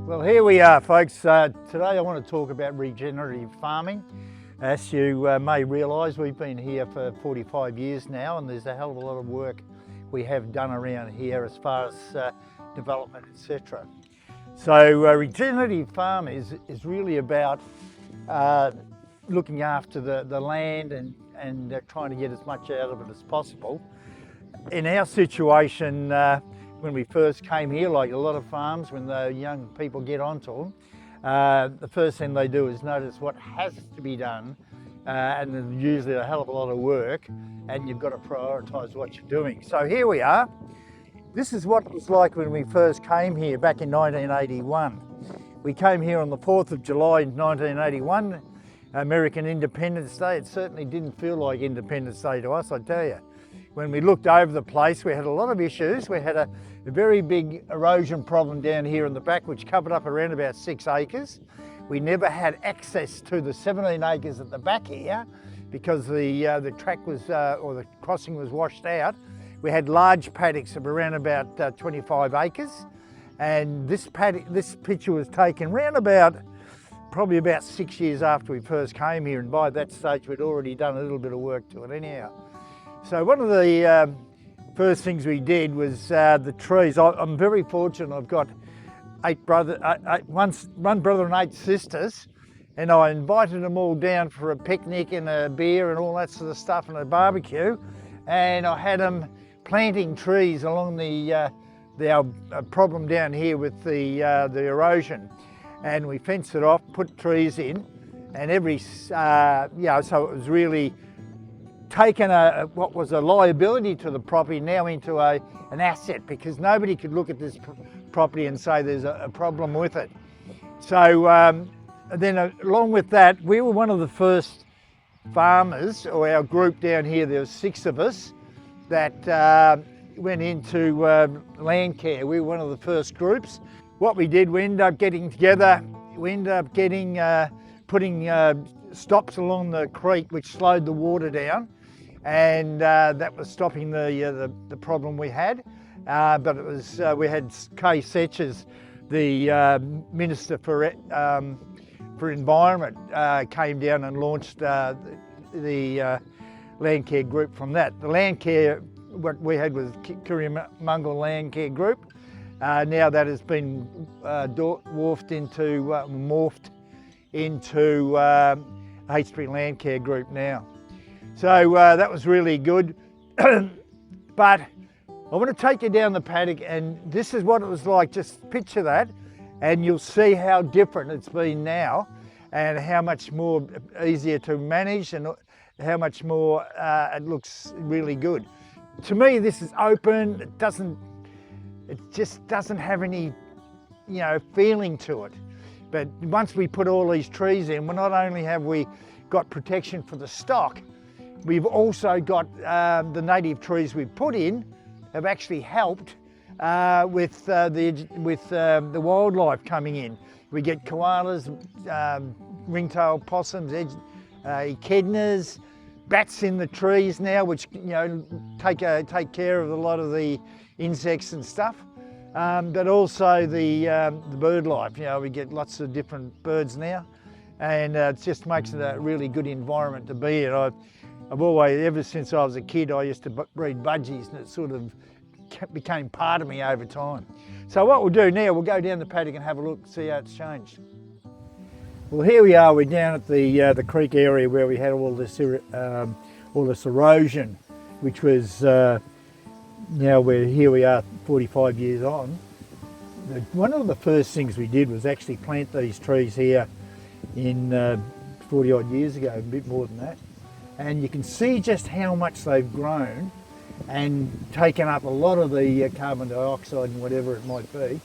Well, here we are, folks. Today I want to talk about regenerative farming. As you may realise, we've been here for 45 years now, and there's a hell of a lot of work we have done around here as far as development, etc. So regenerative farm is really about looking after the land and trying to get as much out of it as possible. In our situation, when we first came here, like a lot of farms, when the young people get onto them, the first thing they do is notice what has to be done, and there's usually a hell of a lot of work, and you've got to prioritise what you're doing. So here we are. This is what it was like when we first came here back in 1981. We came here on the 4th of July in 1981, American Independence Day. It certainly didn't feel like Independence Day to us, I tell you. When we looked over the place, we had a lot of issues. We had a very big erosion problem down here in the back, which covered up around about 6 acres. We never had access to the 17 acres at the back here because the track was, or the crossing was washed out. We had large paddocks of around about 25 acres. And this picture was taken round about, probably about 6 years after we first came here. And by that stage, we'd already done a little bit of work to it anyhow. So one of the first things we did was the trees. I'm very fortunate. I've got one brother and 8 sisters, and I invited them all down for a picnic and a beer and all that sort of stuff and a barbecue. And I had them planting trees along our problem down here with the erosion. And we fenced it off, put trees in, and so it was really taken what was a liability to the property now into an asset, because nobody could look at this property and say there's a problem with it. So then along with that, we were one of the first farmers, or our group down here, there were 6 of us that went into land care. We were one of the first groups. What we did, we ended up getting together, we ended up putting stops along the creek which slowed the water down, and that was stopping the problem we had. But it was we had Kay Setchers, the Minister for Environment, came down and launched the land care group from that. The land care, what we had was Cooryamungal Land Care Group. Now that has been morphed into H Street Land Care Group now. So that was really good. But I want to take you down the paddock, and this is what it was like. Just picture that, and you'll see how different it's been now, and how much more easier to manage, and how much more it looks really good. To me, this is open. It just doesn't have any, feeling to it. But once we put all these trees in, well, not only have we got protection for the stock, we've also got the native trees we've put in have actually helped with the wildlife coming in. We get koalas, ringtail possums, echidnas, bats in the trees now, which take care of a lot of the insects and stuff. But also the bird life. We get lots of different birds now, and it just makes it a really good environment to be in. I've always, ever since I was a kid, I used to breed budgies, and it sort of became part of me over time. So what we'll do now, we'll go down the paddock and have a look, see how it's changed. Well, here we are. We're down at the creek area where we had all this erosion, which was now here we are 45 years on. One of the first things we did was actually plant these trees here in 40 odd years ago, a bit more than that. And you can see just how much they've grown and taken up a lot of the carbon dioxide and whatever it might be,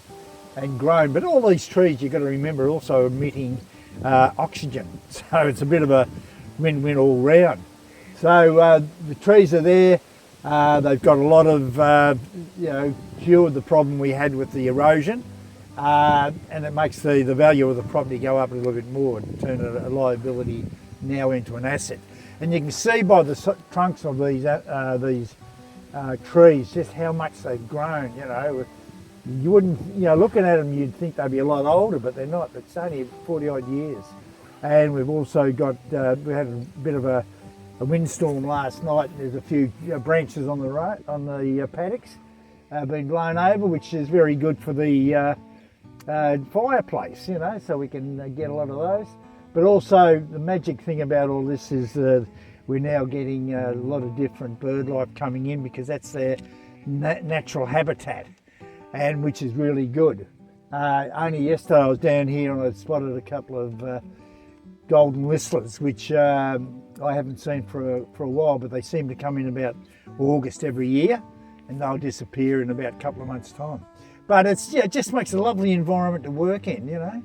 and grown. But all these trees, you've got to remember, are also emitting oxygen. So it's a bit of a win-win all round. So the trees are there. They've got a lot of, cured the problem we had with the erosion, and it makes the value of the property go up a little bit more and turn a liability now into an asset. And you can see by the trunks of these trees just how much they've grown. You wouldn't, looking at them, you'd think they'd be a lot older, but they're not. It's only 40 odd years. And we've also got, we had a bit of a windstorm last night. There's a few branches on the paddocks been blown over, which is very good for the fireplace, so we can get a lot of those. But also the magic thing about all this is we're now getting a lot of different bird life coming in, because that's their natural habitat, and which is really good. Only yesterday I was down here and I spotted a couple of golden whistlers, which I haven't seen for a while, but they seem to come in about August every year, and they'll disappear in about a couple of months' time. But it just makes a lovely environment to work in,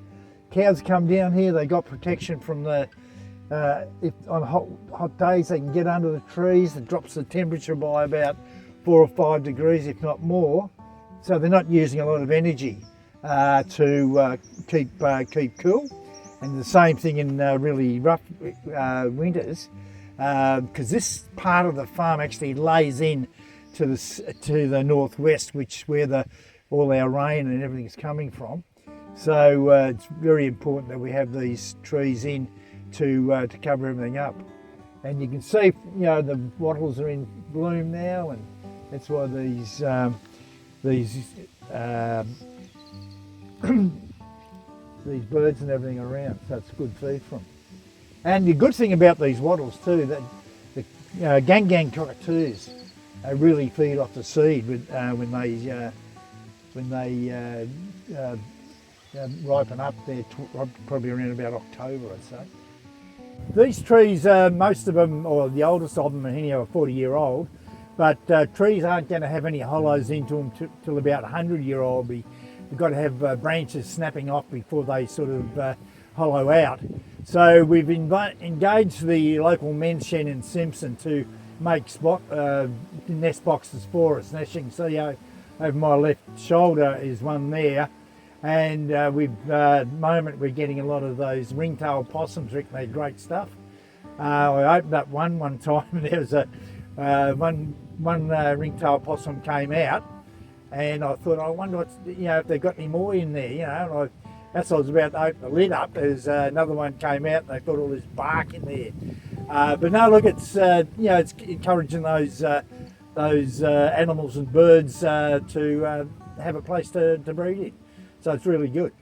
Cows come down here, they got protection from the, if on hot days they can get under the trees. It drops the temperature by about 4 or 5 degrees, if not more. So they're not using a lot of energy to keep cool. And the same thing in really rough winters, because this part of the farm actually lays in to the northwest, where all our rain and everything's coming from. So it's very important that we have these trees in to cover everything up. And you can see, the wattles are in bloom now, and that's why these these birds and everything are around. So it's a good feed for them. And the good thing about these wattles too, that the gang cockatoos really feed off the seed when they ripen up. They're probably around about October, I'd say. These trees, most of them, or the oldest of them, are 40-year-old, but trees aren't going to have any hollows into them till about 100-year-old. We've got to have branches snapping off before they sort of hollow out. So we've engaged the local men's Shen and Simpson to make nest boxes for us. And as you can see over my left shoulder is one there. And at the moment we're getting a lot of those ringtail possums. They're great stuff. I opened up one time, and there was one ringtail possum came out, and I thought, I wonder if they've got any more in there, And as I was about to open the lid up, there's another one came out, and they put all this bark in there. But no, look, it's it's encouraging those animals and birds to have a place to breed in. So it's really good.